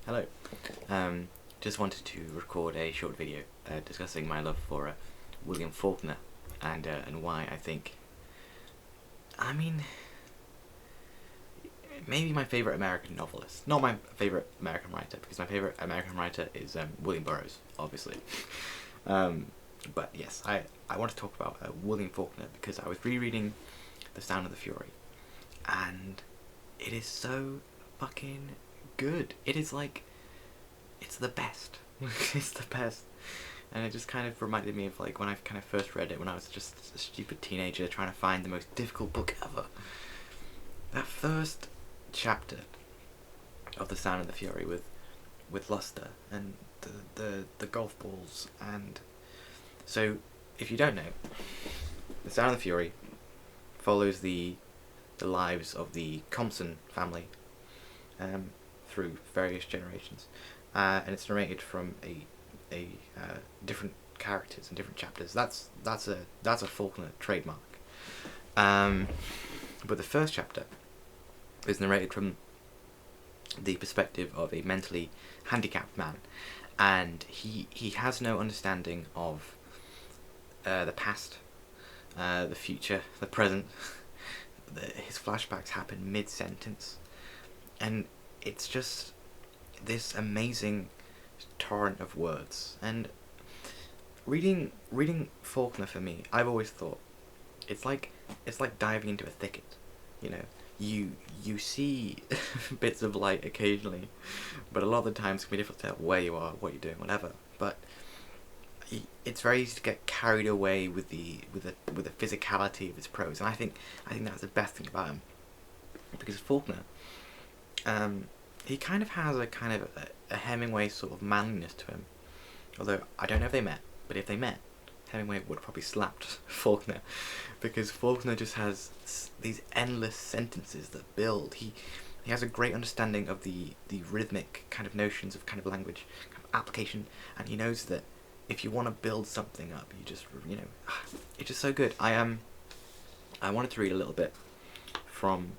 Hello. Just wanted to record a short video discussing my love for William Faulkner and why I think, maybe my favourite American novelist. Not my favourite American writer, because my favourite American writer is William Burroughs, obviously. But yes, I want to talk about William Faulkner because I was rereading The Sound of the Fury, and it is so fucking good. It is like, it's the best. It's the best. And it just kind of reminded me of like when I kind of first read it when I was just a stupid teenager trying to find the most difficult book ever. That first chapter of The Sound of the Fury with Luster and the golf balls, and so if you don't know, The Sound of the Fury follows the lives of the Compson family through various generations, and it's narrated from a different characters and different chapters. That's a Faulkner trademark. But the first chapter is narrated from the perspective of a mentally handicapped man, and he has no understanding of the past, the future, the present. His flashbacks happen mid-sentence, and it's just this amazing torrent of words. And reading Faulkner, for me, I've always thought it's like diving into a thicket. You know, you see bits of light occasionally, but a lot of the times it can be difficult to tell where you are, what you're doing, whatever. But it's very easy to get carried away with the physicality of his prose, and I think that's the best thing about him, because Faulkner, he kind of has a Hemingway sort of manliness to him. Although I don't know if they met, but if they met, Hemingway would have probably slapped Faulkner, because Faulkner just has these endless sentences that build. He has a great understanding of the rhythmic kind of notions of kind of language, kind of application, and he knows that if you want to build something up, you just, it's just so good. I wanted to read a little bit from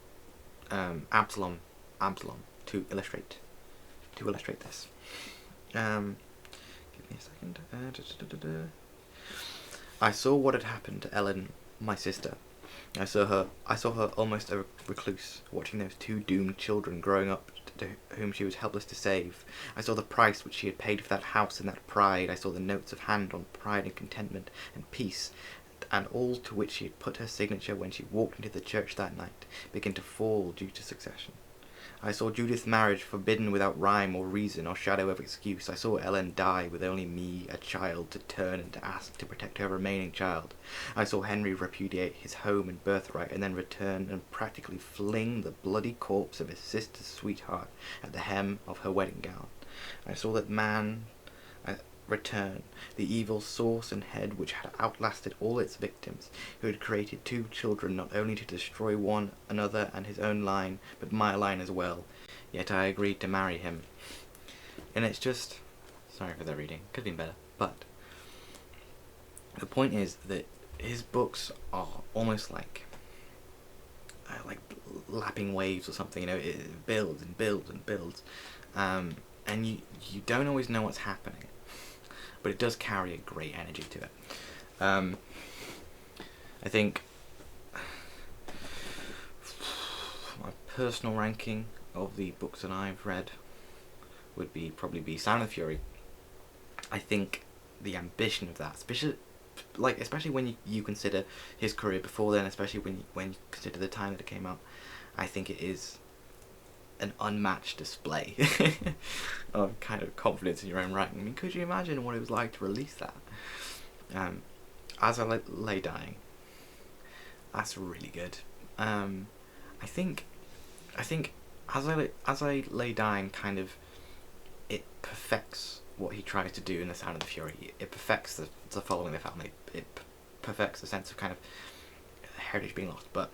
Absalom to illustrate this. Give me a second. I saw what had happened to Ellen, my sister. I saw her almost a recluse, watching those two doomed children growing up to whom she was helpless to save. I saw the price which she had paid for that house and that pride. I saw the notes of hand on pride and contentment and peace, and all to which she had put her signature when she walked into the church that night begin to fall due to succession. I saw Judith's marriage forbidden without rhyme or reason or shadow of excuse. I saw Ellen die with only me, a child, to turn and to ask to protect her remaining child. I saw Henry repudiate his home and birthright and then return and practically fling the bloody corpse of his sister's sweetheart at the hem of her wedding gown. I saw that man return, the evil source and head which had outlasted all its victims, who had created two children not only to destroy one another and his own line, but my line as well. Yet I agreed to marry him. And it's just, sorry for the reading, could have been better, but the point is that his books are almost like lapping waves or something. It builds and builds and builds, and you don't always know what's happening, but it does carry a great energy to it. I think my personal ranking of the books that I've read would probably be Sound of the Fury. I think the ambition of that, especially when you consider his career before then, especially when you consider the time that it came out, I think it is an unmatched display of kind of confidence in your own writing. I mean, could you imagine what it was like to release that? As I lay dying, that's really good. I think as I lay dying, kind of, it perfects what he tries to do in The Sound of the Fury. It perfects the following the family. It perfects the sense of kind of heritage being lost. But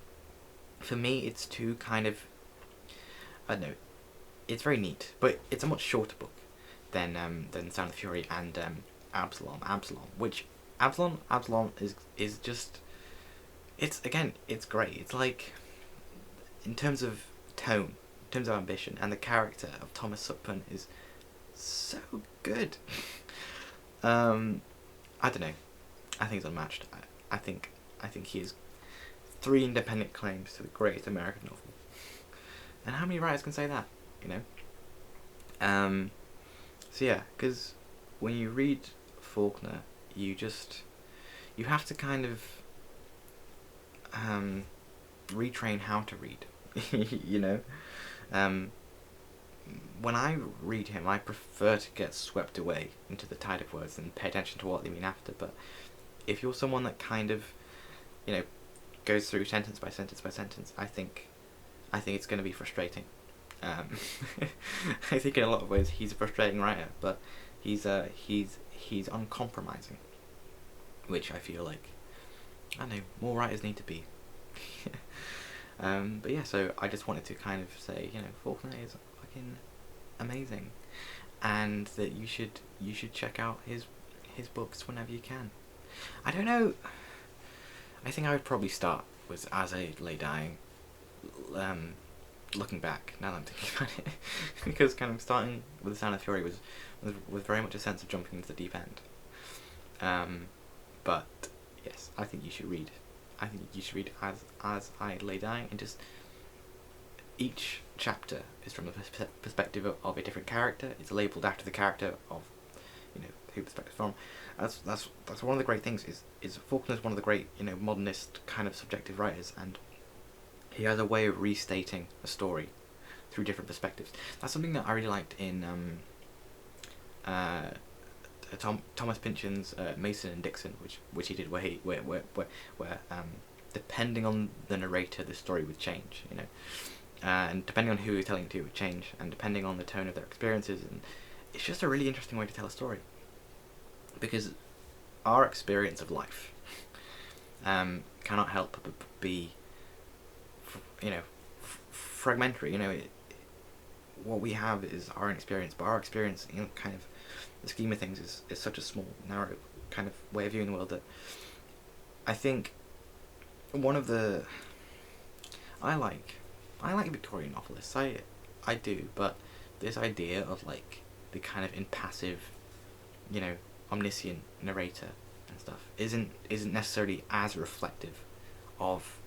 for me, it's too kind of, I don't know, it's very neat, but it's a much shorter book than Sound of the Fury and Absalom, which Absalom is just, it's great. It's like, in terms of tone, in terms of ambition, and the character of Thomas Suckman is so good. I don't know. I think it's unmatched. I think he has 3 independent claims to the greatest American novel. And how many writers can say that? You know. So yeah, because when you read Faulkner, you have to kind of retrain how to read. You know. When I read him, I prefer to get swept away into the tide of words and pay attention to what they mean after. But if you're someone that kind of, you know, goes through sentence by sentence by sentence, I think it's going to be frustrating. I think in a lot of ways he's a frustrating writer, but he's uncompromising, which I feel like, I don't know, more writers need to be. But yeah, so I just wanted to kind of say, you know, Faulkner is fucking amazing, and that you should check out his books whenever you can. I don't know. I think I would probably start with As I Lay Dying. Looking back, now that I'm thinking about it, because kind of starting with The Sound of Fury was very much a sense of jumping into the deep end. But yes, I think you should read. As I Lay Dying, and just each chapter is from the perspective of a different character. It's labelled after the character of, you know, who the perspective from. That's one of the great things. Is Faulkner's one of the great, you know, modernist kind of subjective writers, and he has a way of restating a story through different perspectives. That's something that I really liked in Thomas Pynchon's Mason and Dixon, which he did, where depending on the narrator, the story would change, you know, and depending on who you're telling it to, it would change, and depending on the tone of their experiences, and it's just a really interesting way to tell a story, because our experience of life cannot help but be, you know, fragmentary. You know, what we have is our own experience, but our experience, you know, kind of the scheme of things is such a small, narrow kind of way of viewing the world that I think one of the I like Victorian novelists. I do, but this idea of like the kind of impassive, you know, omniscient narrator and stuff isn't necessarily as reflective of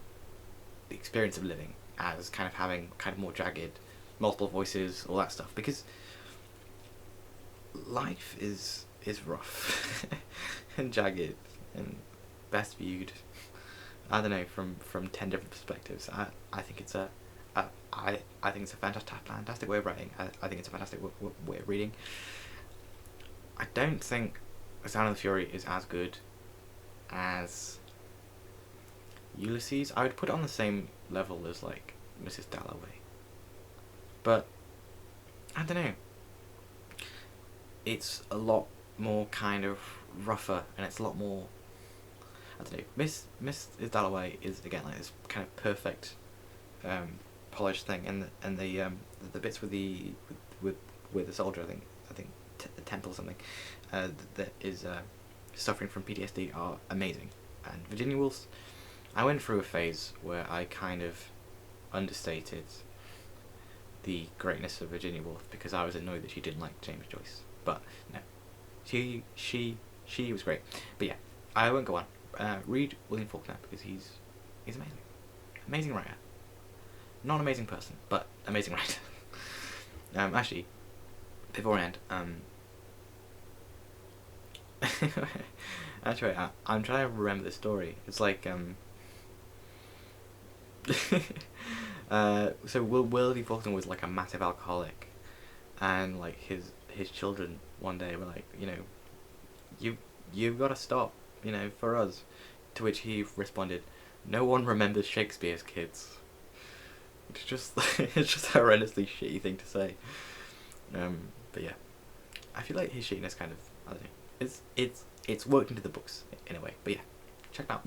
the experience of living as kind of having kind of more jagged, multiple voices, all that stuff, because life is rough and jagged and best viewed, I don't know, from 10 different perspectives. I think it's a fantastic way of writing. I think it's a fantastic way of reading. I don't think The Sound of the Fury is as good as Ulysses. I would put it on the same level as like Mrs. Dalloway, but I don't know. It's a lot more kind of rougher, and it's a lot more, I don't know. Miss Dalloway is again like this kind of perfect, polished thing, and the bits with the soldier, I think Temple or something, that is suffering from PTSD are amazing. And Virginia Woolf, I went through a phase where I kind of understated the greatness of Virginia Woolf because I was annoyed that she didn't like James Joyce. But no, she was great. But yeah, I won't go on. Read William Faulkner because he's amazing, amazing writer. Not an amazing person, but amazing writer. Actually, before I end, actually, I'm trying to remember the story. It's like so Willie Faulkner was like a massive alcoholic, and like his children one day were like, you know, you've got to stop, you know, for us. To which he responded, "No one remembers Shakespeare's kids." It's just it's just a horrendously shitty thing to say. But yeah, I feel like his shittiness kind of, I don't know, it's worked into the books in a way. But yeah, check it out.